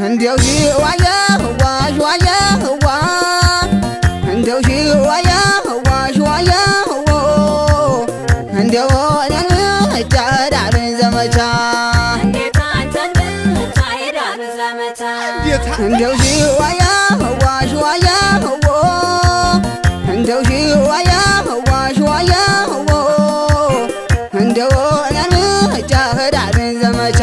እንደው ሽዋያ ዋሽ ዋያ ዋ እንደው ሽዋያ ዋሽ ዋያ ዋ እንደው ጫዳን ዘመቻ እንደው ሽዋያ ዋሽ ዋያ ዋ እንደው ሽዋያ ዋሽ ዋያ ዋ እንደው ጫዳን ዘመቻ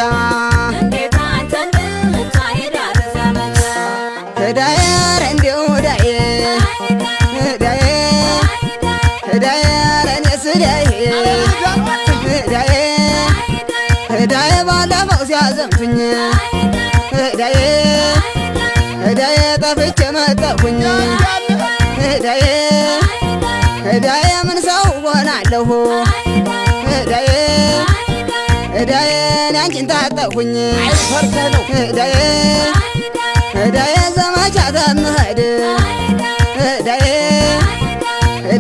ዳየር እንደው ዳየር እኔስ ዳየ ባለፈው ሲያዘምቱኝ ዳየ ጠፍቼ መጣሁኝ ዳየ ምን ሰው ሆናለሁ ዳየን አንቺን ታጠሁኝ ዳየ ዘመቻ ተምሄድ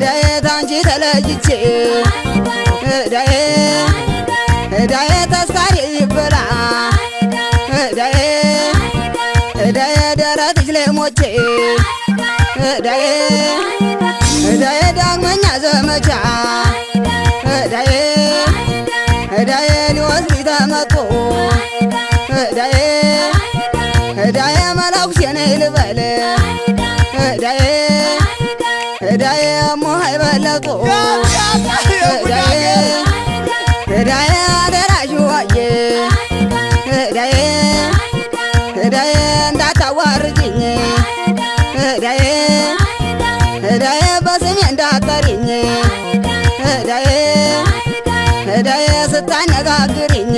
ዳየ ታንቺ ተለይቼ ዳየ ተስካሪ ይበላ ዳየ ደረትሽ ላይ ሞቼ ዳየ ዳግመኛ ዘመቻ ዳየ ሊወስድ ተመጦ ዳየ መላኩሴ ነይ ልበል ዳየ ሞሀይ በለጦ ዳየ አደራሽ ዋዬ ዳየ እንዳታዋርጅኝ ዳየ በስሜ እንዳትጠሪኝ ዳየ ስታነጋግሪኝ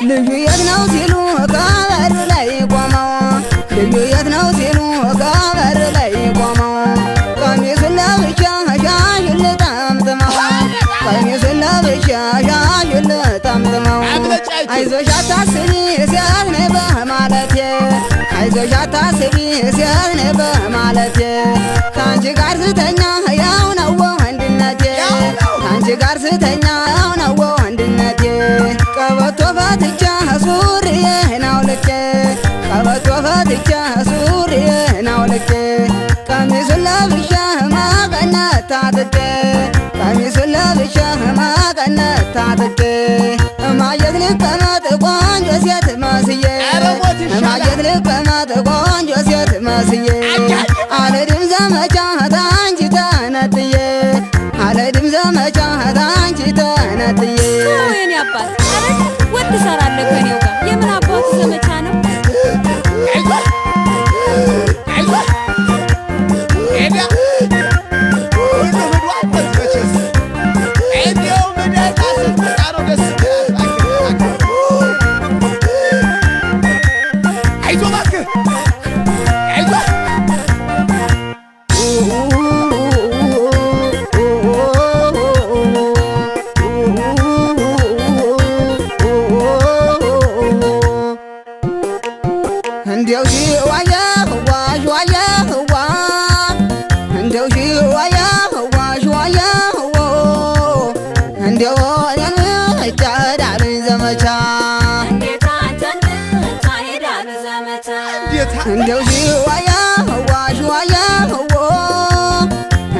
ልዩ የት ነው ሲሉ ከበር ላይ ቆመው ልዩ የት ነው ሲሉ ከበር ላይ ቆመው ቀሚሱን ለብቻ ሻሽን ጠምጥመው ቀሚሱን ለብቻ ሻሽን ጠምጥመው አይዞሽ አታስቢ ሴት ነይ በማለቴ አይዞሽ አታስቢ ሴት ነይ በማለቴ ከአንቺ ጋር ስተኛ ያው ነው ወንድነቴ ከአንቺ ጋር ስተኛ ያው ነው ወንድነቴ ቀበቶ ፈትቻ ሱሪዬን አውልቄ ቀበቶ ፈትቻ ሱሪዬን አውልቄ ቀሚሱን ለብሼ መቀነት ታጥቄ ቀሚሱን ለብሼ መቀነት ታጥቄ እማየት ልቀመጥ ቆንጆ ሴት መስዬ እማየት ልቀመጥ ቆንጆ ሴት መስዬ አልሄድም ዘመቻ ታንቺ ተነጥዬ አልሄድም ዘመቻ ታንቺ ተነጥዬ የኔ አባት ወጥ ትሰራለህ ከኔው ጋር የምን አባቱ ዘመቻ ነው? እንደው ሽዋያ ዋሽ ዋያ ዋ እንደው ሽዋያ ዋሽ ዋያ ዋ እንደው ጫዳን ዘመቻ እንደው ሽዋያ ዋሽ ዋያ ዋ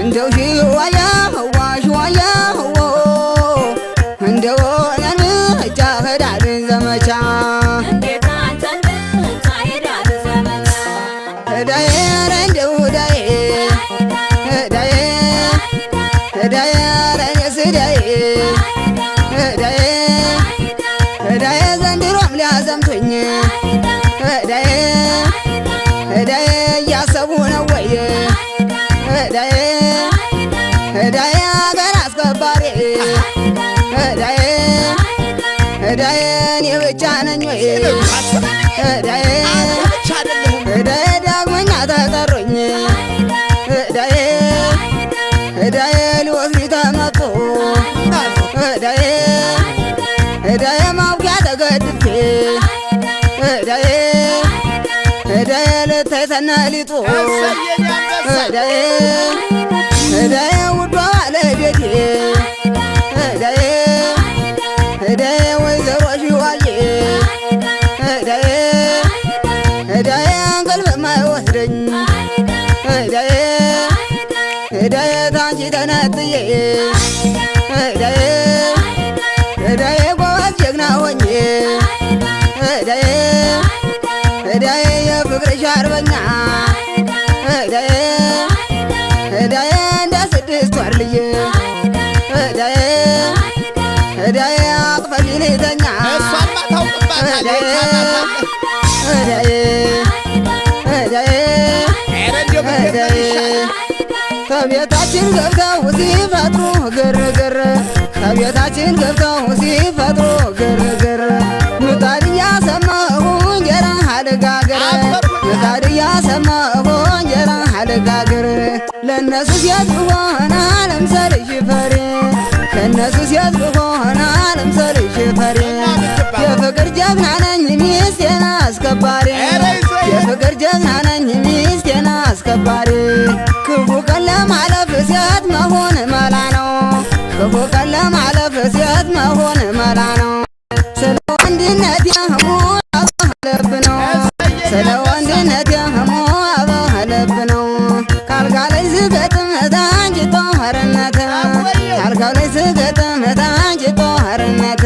እንደው ሽዋያ ዋሽ ዋያ ዋ እንደው ጫዳን ዘመቻ እዳዬ ዘንድሮም ሊያዘምቱኝ እዳዬ እያሰቡ ነው ወይ እዳዬ አገር አስከባሪ እዳዬ እኔ ብቻ ነኝ ወይ እዳዬ ዳግመኛ ተጠሩኝ እዳዬ ሊወስዱ ተመጡ እዳዬ ማውቂያ ተገድፌ እዳዬ ልታይ ተነሊጡ እዳዬ ውዷ ባለቤቴ እዳዬ ወይዘሮ ሺዋዬ እዳዬ እንቅልፍ የማይወስደኝ እዳዬ ታንቺ ተነጥዬ እዳዬ ጎበዝ ጀግና ሆኜ እዳዬ የፍቅርሽ አርበኛ እዳዬ እንደ 6 ወር ልዬ እዳዬ አቅፈሽ ልተኛ ከቤታችን ገብተው ሲፈጥሩ ግርግር ከቤታችን ገብተው ሲፈጥሩ ግርግር ምጣድ እያሰማሁ እንጀራ አልጋግር ምጣድ እያሰማሁ እንጀራ አልጋግር ለእነሱ ሴት ብሆን አልምሰልሽ ፈሪ ከእነሱ ሴት ብሆን አልምሰልሽ ፈሪ የፍቅር ጀግና ነኝ ሚስቴን አስከባሪ የፍቅር ጀግና ነኝ ሚስቴን አስከባሪ ክፉ ቀን ለማለፍ ሴት መሆን መላ ነው ክፉ ቀን ለማለፍ ሴት መሆን መላ ነው ስለ ወንድነት የህሙ አበህለብ ነው ስለ ወንድነት የህሙ አበህለብ ነው ካልጋ ላይ ስገጥም ታንጅ ጦርነት ካልጋው ላይ ስገጥም ታንጅ ጦርነት